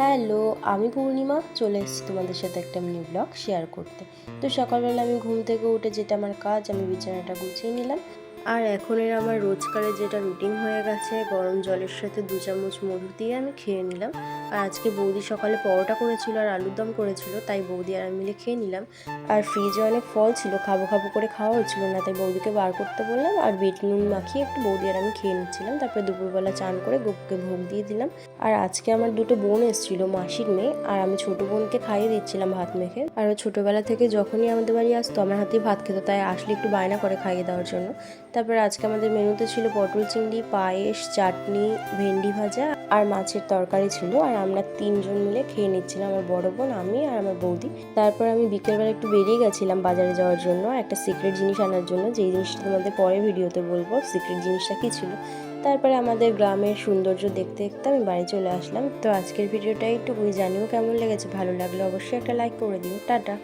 Hello, আমি পূর্ণিমা চলে এসেছি তোমাদের সাথে একটা মিনি ব্লগ শেয়ার করতে। তো সকালবেলা আমি ঘুম থেকে উঠে যেটা আমার কাজ, আমি বিছানাটা গুছিয়ে নিলাম। আর এখনের আমার রোজকারের যেটা রুটিন হয়ে গেছে, গরম জলের সাথে 2 চামচ মধু দিয়ে আমি খেয়ে নিলাম। আর আজকে বৌদি সকালে পরোটা করেছিল আর আলুর দম করেছিল, তাই বৌদি আর আমি মিলে খেয়ে নিলাম। আর ফ্রিজে অনেক ফল ছিল, খাবো খাবো করে খাওয়া হচ্ছিল না, তাই বৌদিকে বার করতে বললাম। আর বিট নুন মাখিয়ে একটু বৌদি আর আমি খেয়ে নিচ্ছিলাম। তারপরে দুপুরবেলা চান করে গপুকে ভোগ দিয়ে দিলাম। আর আজকে আমার দুটো বোন এসেছিল, মাসির মেয়ে, আর আমি ছোট বোনকে খাইয়ে দিচ্ছিলাম ভাত মেখে। আর ও ছোটোবেলা থেকে যখনই আমাদের বাড়ি আসতো আমার হাতেই ভাত খেত, তাই আসলে একটু বায়না করে খাইয়ে দেওয়ার জন্য। তারপরে আজকে আমাদের মেনুতে ছিল পটল চিংড়ি, পায়েস, চাটনি, ভেন্ডি ভাজা আর মাছের তরকারি ছিল। আর আমরা 3জন মিলে খেয়ে নিচ্ছিলাম, আমার বড় বোন, আমি আর আমার বৌদি। তারপর আমি বিকেলবেলা একটু বেরিয়ে গেছিলাম বাজারে যাওয়ার জন্য, একটা সিক্রেট জিনিস আনার জন্য, যেই জিনিসটা তোমাদের পরে ভিডিওতে বলবো সিক্রেট জিনিসটা কী ছিল। তারপরে আমাদের গ্রামের সৌন্দর্য দেখতে দেখতে আমি বাড়ি চলে আসলাম। তো আজকের ভিডিওটা একটুকুই, জানিও কেমন লেগেছে। ভালো লাগলে অবশ্যই একটা লাইক করে দিও। টাটা।